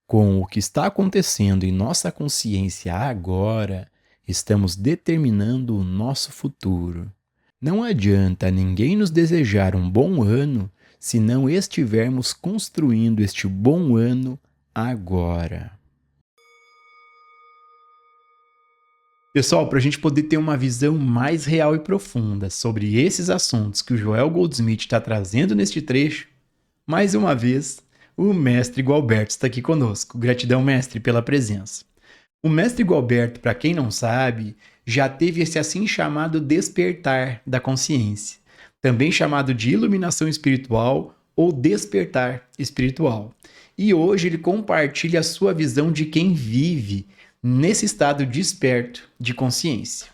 Com o que está acontecendo em nossa consciência agora, estamos determinando o nosso futuro. Não adianta ninguém nos desejar um bom ano se não estivermos construindo este bom ano agora. Pessoal, para a gente poder ter uma visão mais real e profunda sobre esses assuntos que o Joel Goldsmith está trazendo neste trecho, mais uma vez, o mestre Gualberto está aqui conosco. Gratidão, mestre, pela presença. O mestre Gualberto, para quem não sabe, já teve esse assim chamado despertar da consciência, também chamado de iluminação espiritual ou despertar espiritual. E hoje ele compartilha a sua visão de quem vive nesse estado desperto de consciência.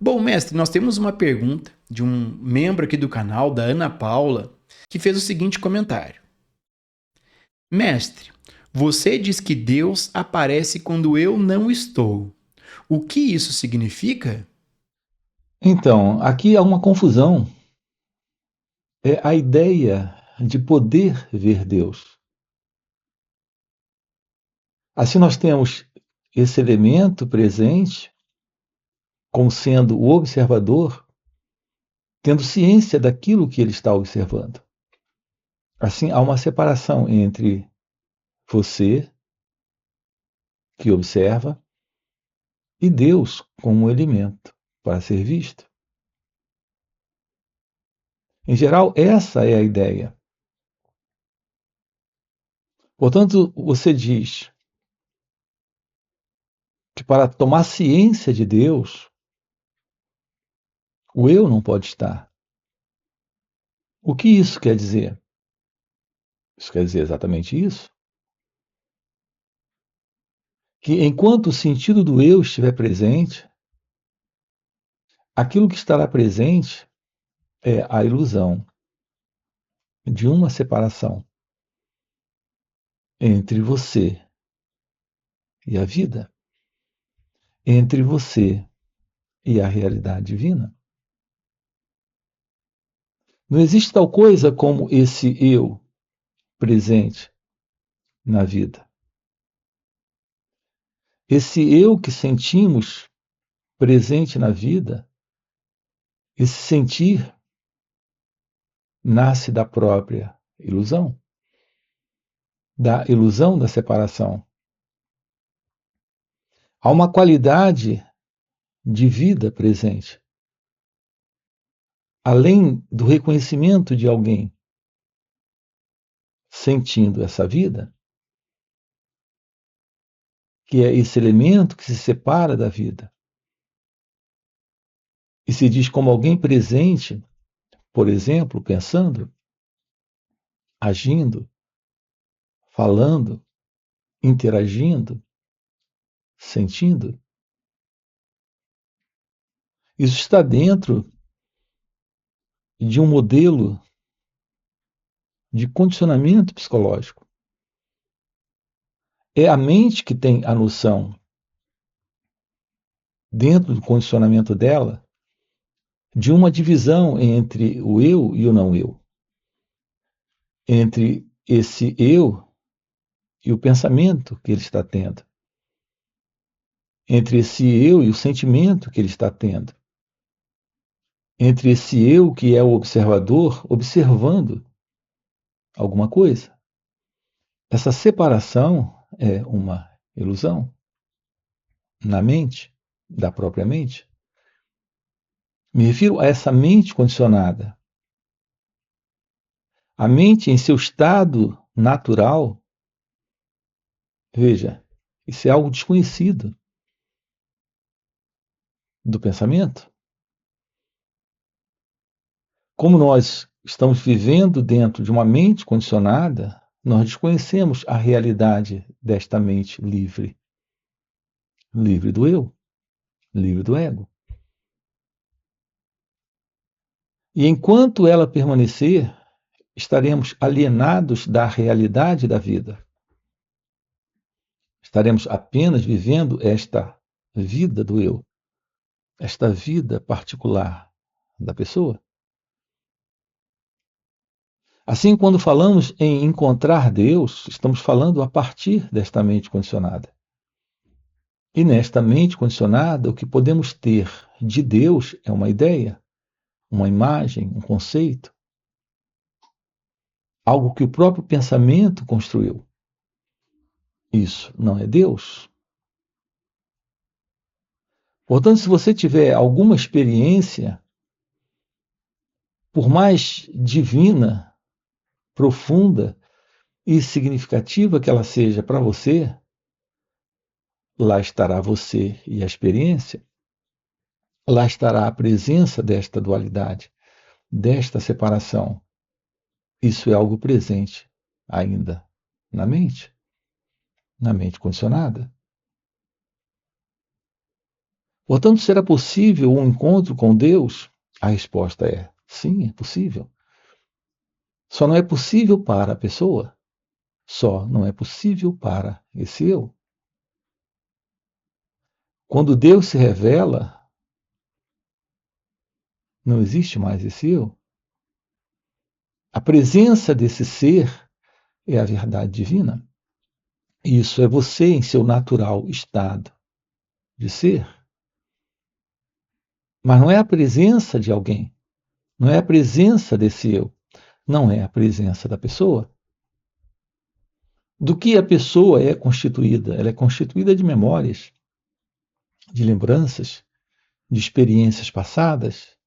Bom, mestre, nós temos uma pergunta de um membro aqui do canal, da Ana Paula, que fez o seguinte comentário. Mestre, você diz que Deus aparece quando eu não estou. O que isso significa? Então, aqui há uma confusão. É a ideia de poder ver Deus. Assim, nós temos esse elemento presente como sendo o observador, tendo ciência daquilo que ele está observando. Assim, há uma separação entre você, que observa, e Deus como um elemento para ser visto. Em geral, essa é a ideia. Portanto, você diz que para tomar ciência de Deus, o eu não pode estar. O que isso quer dizer? Isso quer dizer exatamente isso? Que enquanto o sentido do eu estiver presente, aquilo que estará presente é a ilusão de uma separação entre você e a vida, entre você e a realidade divina. Não existe tal coisa como esse eu presente na vida. Esse eu que sentimos presente na vida, esse sentir nasce da própria ilusão, da ilusão da separação. Há uma qualidade de vida presente, além do reconhecimento de alguém sentindo essa vida, que é esse elemento que se separa da vida e se diz como alguém presente, por exemplo, pensando, agindo, falando, interagindo, sentindo. Isso está dentro de um modelo de condicionamento psicológico. É a mente que tem a noção, dentro do condicionamento dela, de uma divisão entre o eu e o não eu, entre esse eu e o pensamento que ele está tendo, entre esse eu e o sentimento que ele está tendo, entre esse eu que é o observador observando alguma coisa. Essa separação é uma ilusão na mente, da própria mente. Me refiro a essa mente condicionada. A mente em seu estado natural, veja, isso é algo desconhecido do pensamento. Como nós estamos vivendo dentro de uma mente condicionada, nós desconhecemos a realidade desta mente livre. Livre do eu, livre do ego. E enquanto ela permanecer, estaremos alienados da realidade da vida. Estaremos apenas vivendo esta vida do eu, esta vida particular da pessoa. Assim, quando falamos em encontrar Deus, estamos falando a partir desta mente condicionada. E nesta mente condicionada, o que podemos ter de Deus é uma ideia, uma imagem, um conceito, algo que o próprio pensamento construiu. Isso não é Deus. Portanto, se você tiver alguma experiência, por mais divina, profunda e significativa que ela seja para você, lá estará você e a experiência, lá estará a presença desta dualidade, desta separação. Isso é algo presente ainda na mente condicionada. Portanto, será possível um encontro com Deus? A resposta é sim, é possível. Só não é possível para a pessoa. Só não é possível para esse eu. Quando Deus se revela, não existe mais esse eu. A presença desse ser é a verdade divina. Isso é você em seu natural estado de ser. Mas não é a presença de alguém. Não é a presença desse eu. Não é a presença da pessoa. Do que a pessoa é constituída? Ela é constituída de memórias, de lembranças, de experiências passadas.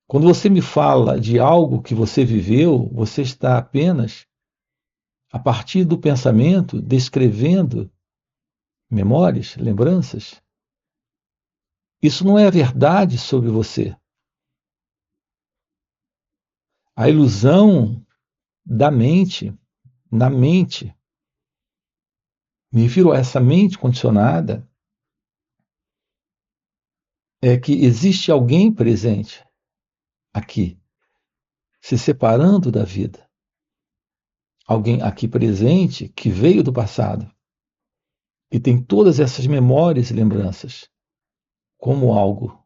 Quando você me fala de algo que você viveu, você está apenas, a partir do pensamento, descrevendo memórias, lembranças. Isso não é a verdade sobre você. A ilusão da mente, na mente, me refiro a essa mente condicionada, é que existe alguém presente aqui, se separando da vida. Alguém aqui presente que veio do passado e tem todas essas memórias e lembranças como algo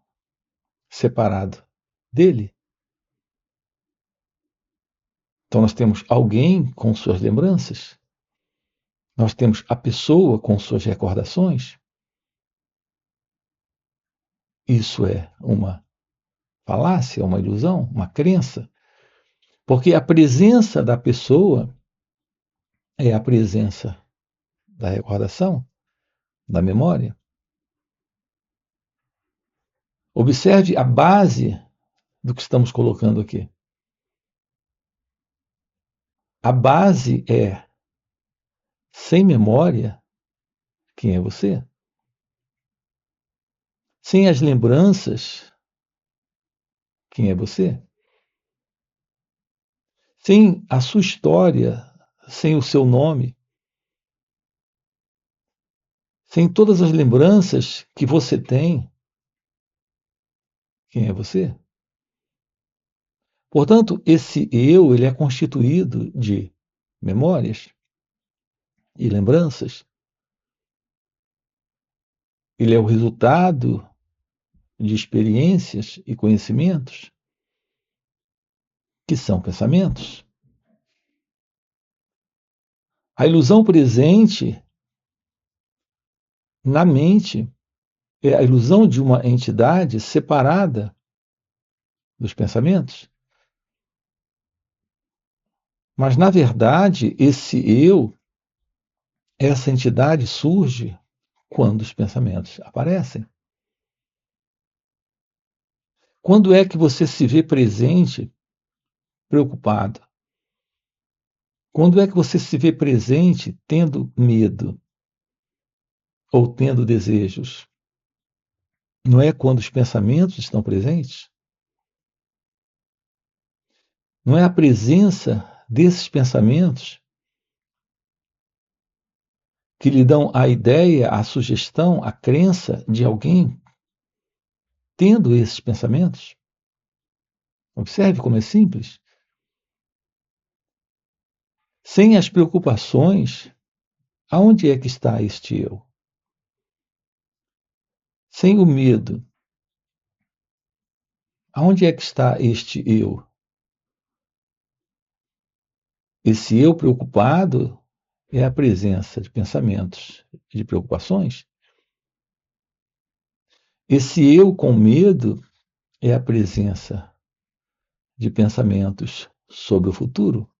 separado dele. Então nós temos alguém com suas lembranças, nós temos a pessoa com suas recordações. Isso é uma falácia, uma ilusão, uma crença, porque a presença da pessoa é a presença da recordação, da memória. Observe a base do que estamos colocando aqui. A base é, sem memória, quem é você? Sem as lembranças, quem é você? Sem a sua história, sem o seu nome, sem todas as lembranças que você tem, quem é você? Portanto, esse eu, ele é constituído de memórias e lembranças. Ele é o resultado de experiências e conhecimentos que são pensamentos. A ilusão presente na mente é a ilusão de uma entidade separada dos pensamentos. Mas, na verdade, esse eu, essa entidade surge quando os pensamentos aparecem. Quando é que você se vê presente, preocupado? Quando é que você se vê presente tendo medo ou tendo desejos? Não é quando os pensamentos estão presentes? Não é a presença desses pensamentos que lhe dão a ideia, a sugestão, a crença de alguém tendo esses pensamentos? Observe como é simples. Sem as preocupações, aonde é que está este eu? Sem o medo, aonde é que está este eu? Esse eu preocupado é a presença de pensamentos, de preocupações. Esse eu com medo é a presença de pensamentos sobre o futuro,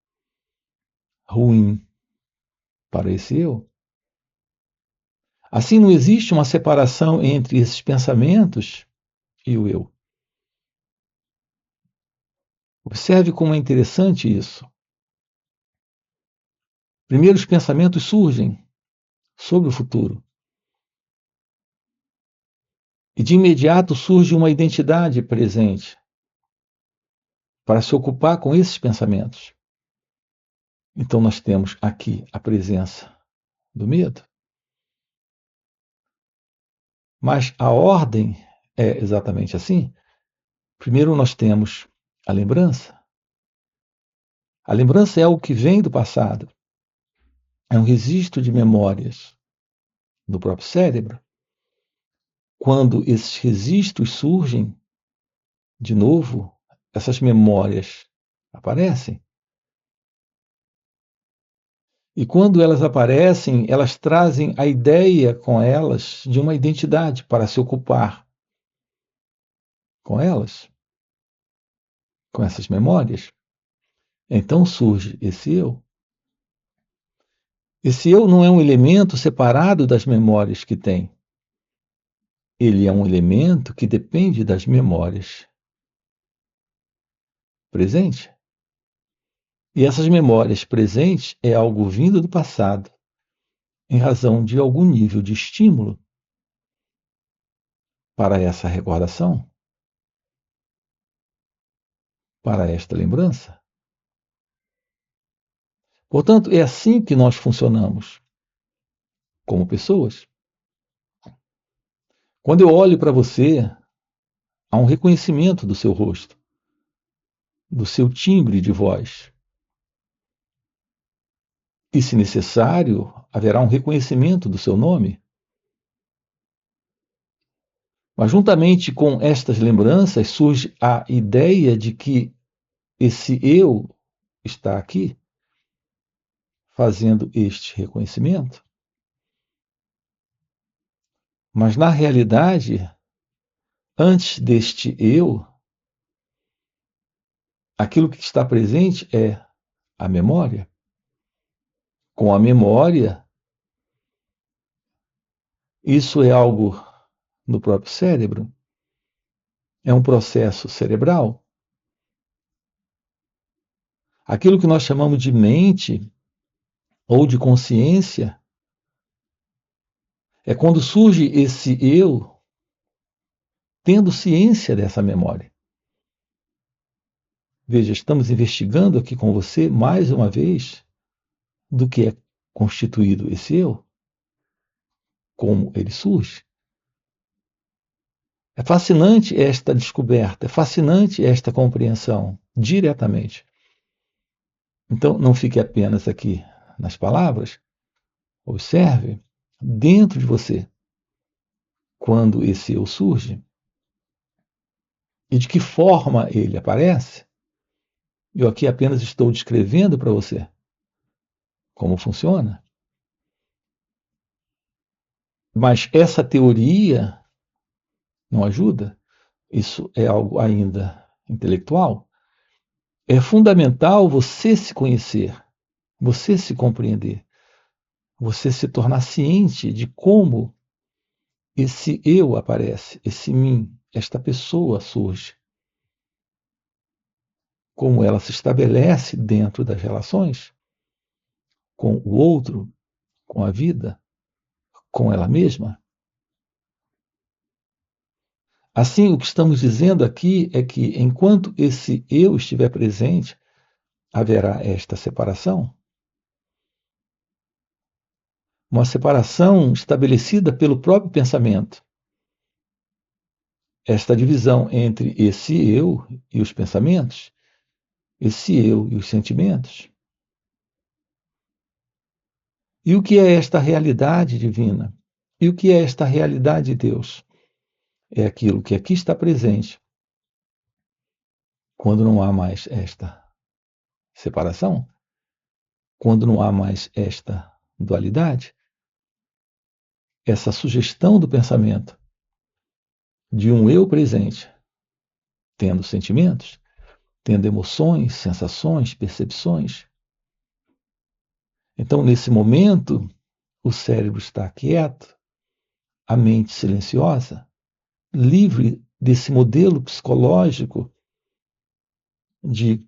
ruim para esse eu. Assim, não existe uma separação entre esses pensamentos e o eu. Observe como é interessante isso. Primeiro, os pensamentos surgem sobre o futuro. E de imediato surge uma identidade presente para se ocupar com esses pensamentos. Então, nós temos aqui a presença do medo. Mas a ordem é exatamente assim. Primeiro, nós temos a lembrança. A lembrança é algo que vem do passado. É um registro de memórias do próprio cérebro. Quando esses registros surgem, de novo, essas memórias aparecem. E quando elas aparecem, elas trazem a ideia com elas de uma identidade para se ocupar com elas, com essas memórias. Então surge esse eu. Esse eu não é um elemento separado das memórias que tem. Ele é um elemento que depende das memórias presentes. E essas memórias presentes é algo vindo do passado, em razão de algum nível de estímulo para essa recordação, para esta lembrança. Portanto, é assim que nós funcionamos como pessoas. Quando eu olho para você, há um reconhecimento do seu rosto, do seu timbre de voz. E, se necessário, haverá um reconhecimento do seu nome. Mas, juntamente com estas lembranças, surge a ideia de que esse eu está aqui, fazendo este reconhecimento. Mas, na realidade, antes deste eu, aquilo que está presente é a memória. Com a memória, isso é algo no próprio cérebro, é um processo cerebral. Aquilo que nós chamamos de mente ou de consciência é quando surge esse eu tendo ciência dessa memória. Veja, estamos investigando aqui com você, mais uma vez, do que é constituído esse eu, como ele surge. É fascinante esta descoberta, é fascinante esta compreensão, diretamente. Então, não fique apenas aqui nas palavras, observe dentro de você quando esse eu surge e de que forma ele aparece. Eu aqui apenas estou descrevendo para você como funciona. Mas essa teoria não ajuda. Isso é algo ainda intelectual. É fundamental você se conhecer, você se compreender, você se tornar ciente de como esse eu aparece, esse mim, esta pessoa surge. Como ela se estabelece dentro das relações com o outro, com a vida, com ela mesma. Assim, o que estamos dizendo aqui é que, enquanto esse eu estiver presente, haverá esta separação. Uma separação estabelecida pelo próprio pensamento. Esta divisão entre esse eu e os pensamentos, esse eu e os sentimentos. E o que é esta realidade divina? E o que é esta realidade de Deus? É aquilo que aqui está presente quando não há mais esta separação. quando não há mais esta dualidade, essa sugestão do pensamento de um eu presente, tendo sentimentos, tendo emoções, sensações, percepções. Então, nesse momento, o cérebro está quieto, a mente silenciosa, livre desse modelo psicológico de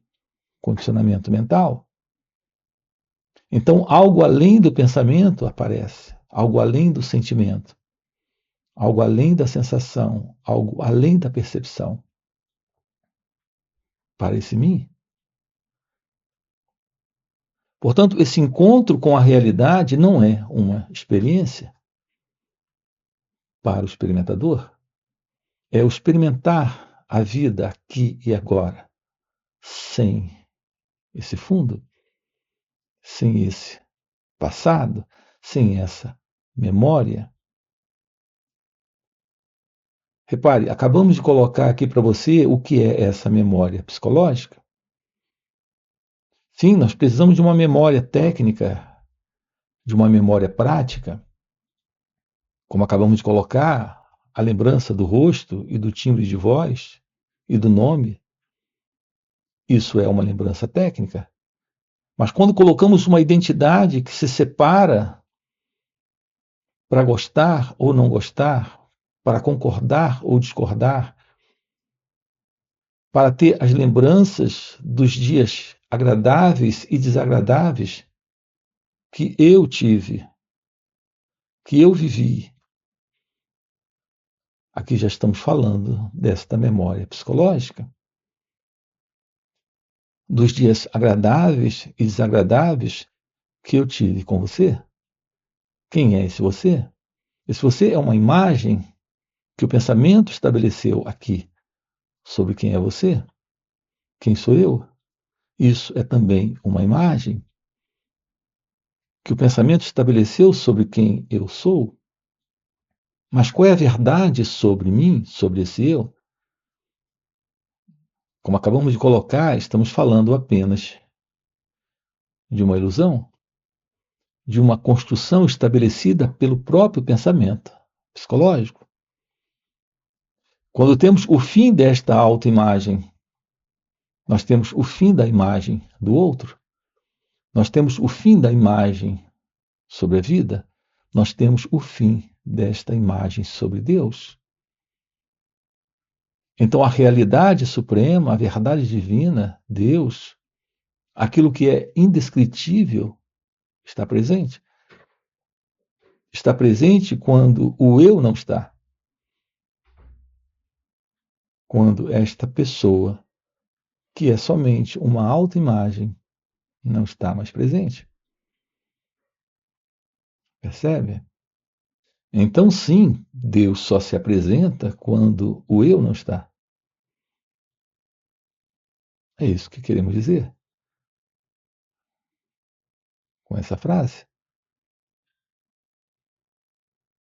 condicionamento mental. Então, algo além do pensamento aparece, algo além do sentimento, algo além da sensação, algo além da percepção. Parece mim. Portanto, esse encontro com a realidade não é uma experiência para o experimentador, é o experimentar a vida aqui e agora, sem esse fundo, sem esse passado, sem essa memória. Repare, acabamos de colocar aqui para você o que é essa memória psicológica. Sim, nós precisamos de uma memória técnica, de uma memória prática, como acabamos de colocar, a lembrança do rosto e do timbre de voz e do nome. Isso é uma lembrança técnica. Mas quando colocamos uma identidade que se separa para gostar ou não gostar, para concordar ou discordar, para ter as lembranças dos dias agradáveis e desagradáveis que eu tive, que eu vivi. Aqui já estamos falando desta memória psicológica, dos dias agradáveis e desagradáveis que eu tive com você. Quem é esse você? Esse você é uma imagem que o pensamento estabeleceu aqui sobre quem é você, quem sou eu. Isso é também uma imagem que o pensamento estabeleceu sobre quem eu sou. Mas qual é a verdade sobre mim, sobre esse eu? Como acabamos de colocar, estamos falando apenas de uma ilusão, de uma construção estabelecida pelo próprio pensamento psicológico. Quando temos o fim desta autoimagem, nós temos o fim da imagem do outro, nós temos o fim da imagem sobre a vida, nós temos o fim desta imagem sobre Deus. Então, a realidade suprema, a verdade divina, Deus, aquilo que é indescritível, está presente. Está presente quando o eu não está. Quando esta pessoa, que é somente uma autoimagem, não está mais presente. Percebe? Então, sim, Deus só se apresenta quando o eu não está. É isso que queremos dizer com essa frase.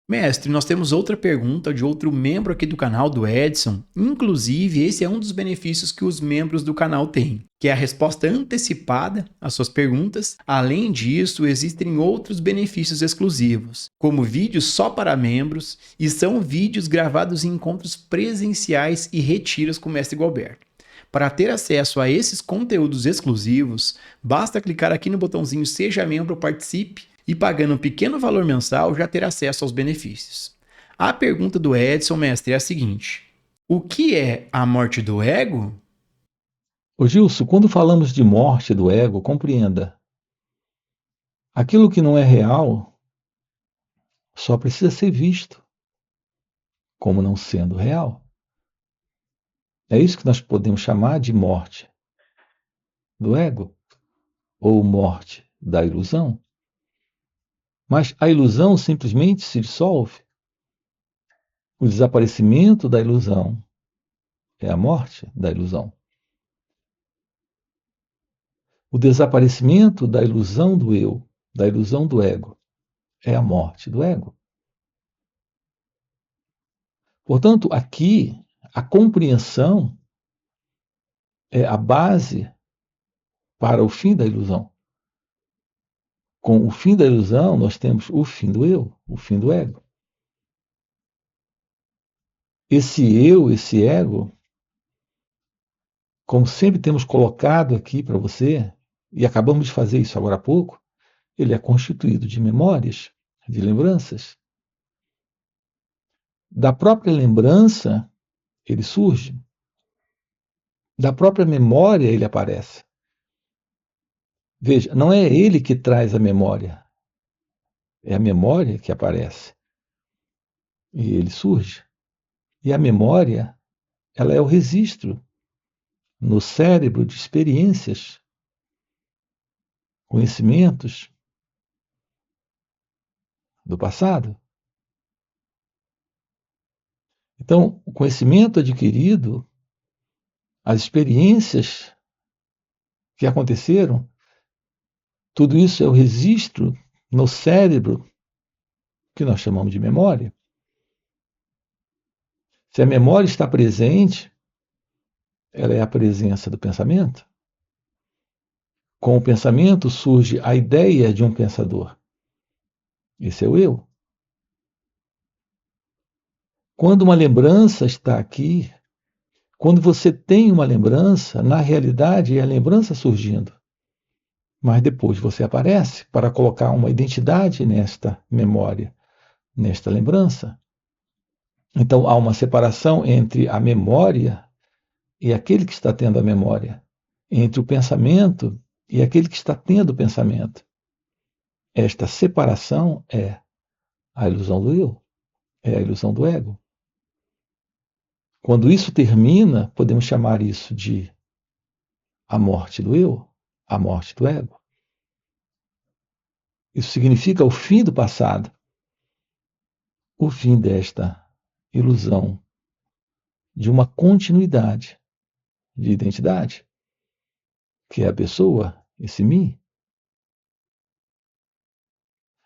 Mestre, nós temos outra pergunta de outro membro aqui do canal, do Edson. Inclusive, esse é um dos benefícios que os membros do canal têm, que é a resposta antecipada às suas perguntas. Além disso, existem outros benefícios exclusivos, como vídeos só para membros, e são vídeos gravados em encontros presenciais e retiros com o Mestre Gualberto. Para ter acesso a esses conteúdos exclusivos, basta clicar aqui no botãozinho Seja Membro ou Participe, e pagando um pequeno valor mensal já ter acesso aos benefícios. A pergunta do Edson, mestre, é a seguinte: o que é a morte do ego? Ô Gilson, quando falamos de morte do ego, compreenda. Aquilo que não é real só precisa ser visto como não sendo real. É isso que nós podemos chamar de morte do ego, ou morte da ilusão. Mas a ilusão simplesmente se dissolve. O desaparecimento da ilusão é a morte da ilusão. O desaparecimento da ilusão do eu, da ilusão do ego, é a morte do ego. Portanto, aqui, a compreensão é a base para o fim da ilusão. Com o fim da ilusão, nós temos o fim do eu, o fim do ego. Esse eu, esse ego, como sempre temos colocado aqui para você, e acabamos de fazer isso agora há pouco, ele é constituído de memórias, de lembranças. Da própria lembrança, ele surge. Da própria memória, ele aparece. Veja, não é ele que traz a memória, é a memória que aparece. E ele surge. E a memória, ela é o registro no cérebro de experiências, conhecimentos do passado. Então, o conhecimento adquirido, as experiências que aconteceram, tudo isso é o registro no cérebro que nós chamamos de memória. Se a memória está presente, ela é a presença do pensamento. Com o pensamento surge a ideia de um pensador. Esse é o eu. Quando uma lembrança está aqui, quando você tem uma lembrança, na realidade é a lembrança surgindo. Mas depois você aparece para colocar uma identidade nesta memória, nesta lembrança. Então há uma separação entre a memória e aquele que está tendo a memória, entre o pensamento e aquele que está tendo o pensamento. Esta separação é a ilusão do eu, é a ilusão do ego. Quando isso termina, podemos chamar isso de a morte do eu, a morte do ego. Isso significa o fim do passado, o fim desta ilusão de uma continuidade de identidade, que é a pessoa, esse mim.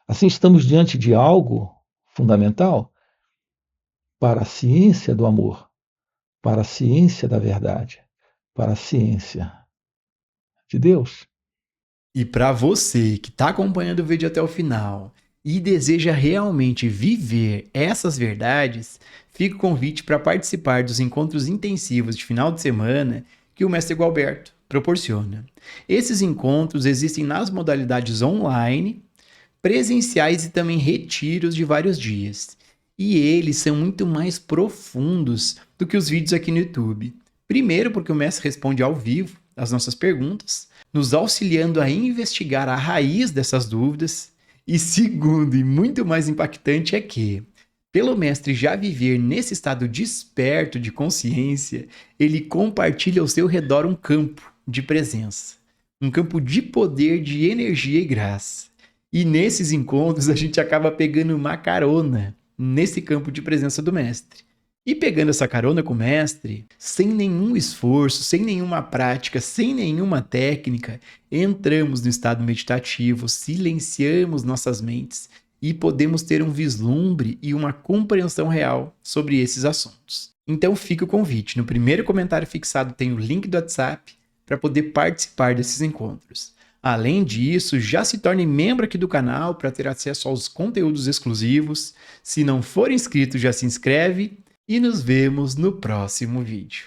Assim, estamos diante de algo fundamental para a ciência do amor, para a ciência da verdade, para a ciência de Deus. E para você que está acompanhando o vídeo até o final e deseja realmente viver essas verdades, fica o convite para participar dos encontros intensivos de final de semana que o Mestre Gualberto proporciona. Esses encontros existem nas modalidades online, presenciais e também retiros de vários dias. E eles são muito mais profundos do que os vídeos aqui no YouTube. Primeiro, porque o mestre responde ao vivo as nossas perguntas, nos auxiliando a investigar a raiz dessas dúvidas. E segundo, e muito mais impactante, é que, pelo mestre já viver nesse estado desperto de consciência, ele compartilha ao seu redor um campo de presença, um campo de poder, de energia e graça. E nesses encontros a gente acaba pegando uma carona nesse campo de presença do mestre. E pegando essa carona com o mestre, sem nenhum esforço, sem nenhuma prática, sem nenhuma técnica, entramos no estado meditativo, silenciamos nossas mentes e podemos ter um vislumbre e uma compreensão real sobre esses assuntos. Então fica o convite. No primeiro comentário fixado tem o link do WhatsApp para poder participar desses encontros. Além disso, já se torne membro aqui do canal para ter acesso aos conteúdos exclusivos. Se não for inscrito, já se inscreve e nos vemos no próximo vídeo.